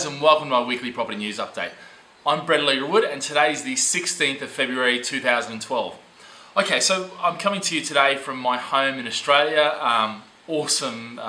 guys, and welcome to my weekly property news update. I'm Brett Alegre-Wood and today is the 16th of February 2012. Okay, so I'm coming to you today from my home in Australia. Awesome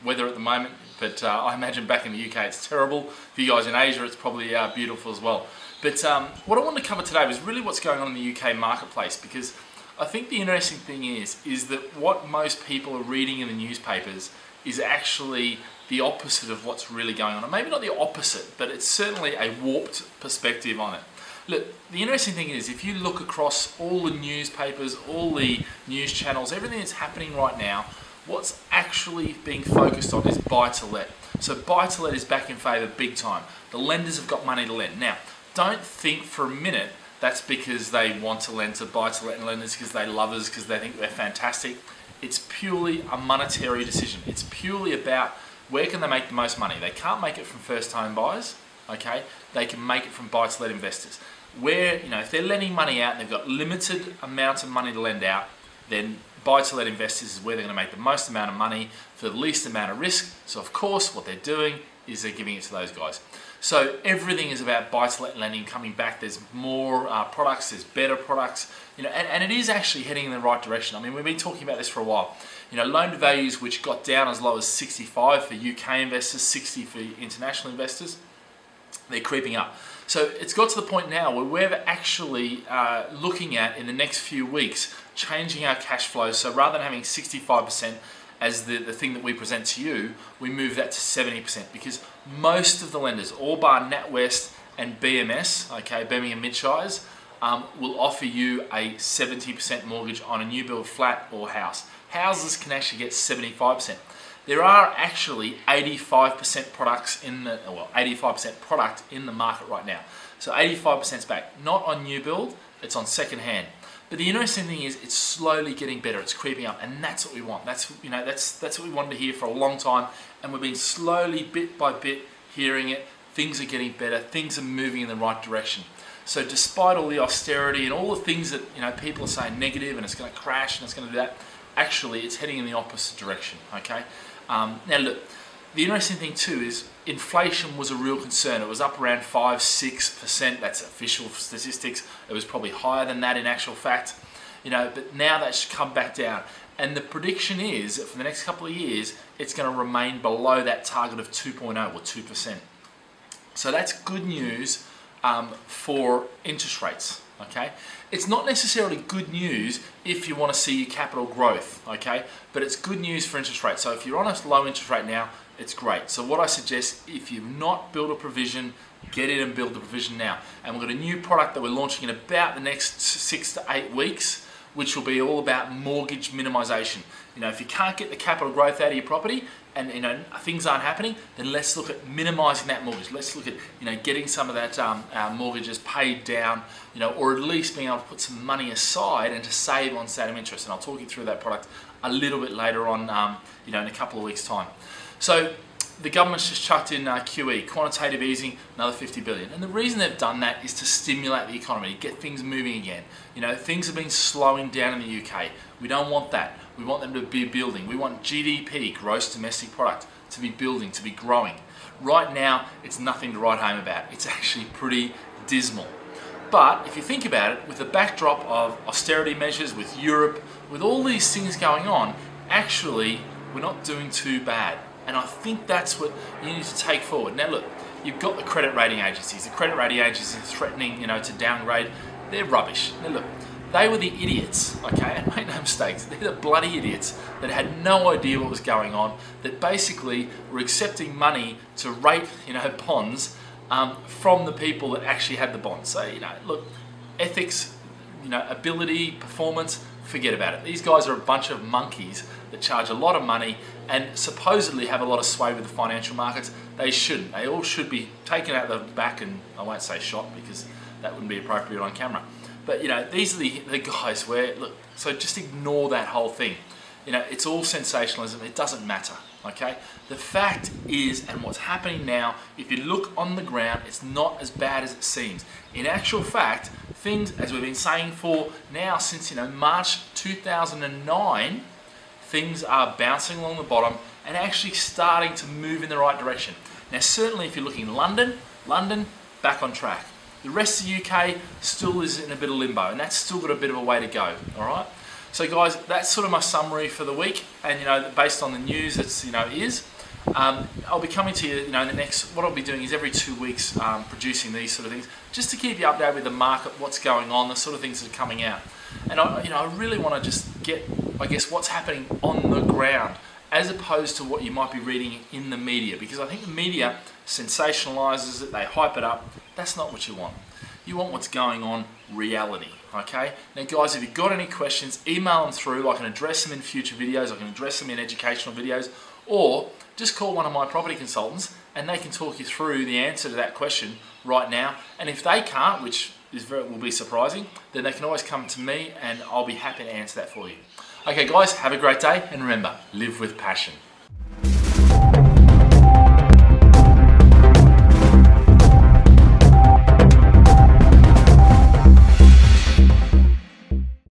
weather at the moment, but I imagine back in the UK it's terrible. For you guys in Asia it's probably beautiful as well. But what I want to cover today was really what's going on in the UK marketplace, because I think the interesting thing is that what most people are reading in the newspapers is actually the opposite of what's really going on. And maybe not the opposite, but it's certainly a warped perspective on it. Look, the interesting thing is, if you look across all the newspapers, all the news channels, everything that's happening right now, what's actually being focused on is buy-to-let. So buy-to-let is back in favour big time. The lenders have got money to lend. Now, don't think for a minute that's because they want to lend to buy-to-let lenders because they love us, because they think they're fantastic. It's purely a monetary decision. It's purely about where can they make the most money. They can't make it from first home buyers, okay? They can make it from buy-to-let investors. Where, if they're lending money out and they've got limited amount of money to lend out, then buy-to-let investors is where they're going to make the most amount of money for the least amount of risk. So of course what they're doing is they're giving it to those guys. So everything is about buy-to-let lending coming back. There's more products, there's better products, and it is actually heading in the right direction. I mean, we've been talking about this for a while. Loan to values which got down as low as 65 for UK investors, 60 for international investors, they're creeping up. So it's got to the point now where we're actually looking at, in the next few weeks, changing our cash flows. So rather than having 65% as the thing that we present to you, we move that to 70%, because most of the lenders, all bar NatWest and BMS, okay, Birmingham Midshires, will offer you a 70% mortgage on a new build flat or house. Houses can actually get 75%. There are actually 85% products in the, 85% product in the market right now. So 85% is back, not on new build, it's on second hand. But the interesting thing is, it's slowly getting better. It's creeping up, and that's what we want. That's what we wanted to hear for a long time, and we've been slowly, bit by bit, hearing it. Things are getting better. Things are moving in the right direction. So, despite all the austerity and all the things that people are saying negative and it's going to crash and it's going to do that, actually, it's heading in the opposite direction. Okay. Now, look. The interesting thing too is inflation was a real concern. It was up around 5-6%. That's official statistics. It was probably higher than that in actual fact. But now that's come back down. And the prediction is that for the next couple of years, it's going to remain below that target of 2.0 or 2%. So that's good news for interest rates. Okay, it's not necessarily good news if you want to see your capital growth. Okay, but it's good news for interest rates. So if you're on a low interest rate now, it's great. So what I suggest, if you've not built a provision, get in and build the provision now. And we've got a new product that we're launching in about the next 6 to 8 weeks, which will be all about mortgage minimisation. If you can't get the capital growth out of your property and things aren't happening, then let's look at minimising that mortgage. Let's look at getting some of that mortgages paid down, or at least being able to put some money aside and to save on state of interest. And I'll talk you through that product a little bit later on, in a couple of weeks' time. So the government's just chucked in QE, quantitative easing, another 50 billion. And the reason they've done that is to stimulate the economy, to get things moving again. Things have been slowing down in the UK. We don't want that. We want them to be building. We want GDP, gross domestic product, to be building, to be growing. Right now, it's nothing to write home about. It's actually pretty dismal. But if you think about it, with the backdrop of austerity measures, with Europe, with all these things going on, actually, we're not doing too bad. And I think that's what you need to take forward. Now look, you've got the credit rating agencies. The credit rating agencies are threatening, to downgrade. They're rubbish. Now look, they were the idiots, okay, and make no mistakes, they're the bloody idiots that had no idea what was going on, that basically were accepting money to rate, bonds from the people that actually had the bonds. So, look, ethics, ability, performance, forget about it. These guys are a bunch of monkeys that charge a lot of money and supposedly have a lot of sway with the financial markets. They shouldn't. They all should be taken out the back and, I won't say shot because that wouldn't be appropriate on camera. But, these are the guys where, look, so just ignore that whole thing. It's all sensationalism. It doesn't matter, okay? The fact is, and what's happening now, if you look on the ground, it's not as bad as it seems. In actual fact, things, as we've been saying for now since, March 2009, things are bouncing along the bottom and actually starting to move in the right direction. Now certainly if you're looking London, back on track. The rest of the UK still is in a bit of limbo, and that's still got a bit of a way to go, all right? So guys, that's sort of my summary for the week, and based on the news that's I'll be coming to you, in the next, what I'll be doing is every 2 weeks producing these sort of things, just to keep you updated with the market, what's going on, the sort of things that are coming out. And I really want to just get, I guess, what's happening on the ground, as opposed to what you might be reading in the media, because I think the media sensationalizes it, they hype it up. That's not what you want. You want what's going on, reality, okay? Now guys, if you've got any questions, email them through. I can address them in future videos, I can address them in educational videos, or just call one of my property consultants and they can talk you through the answer to that question right now. And if they can't, which will be surprising, then they can always come to me and I'll be happy to answer that for you. Okay guys, have a great day, and remember, live with passion.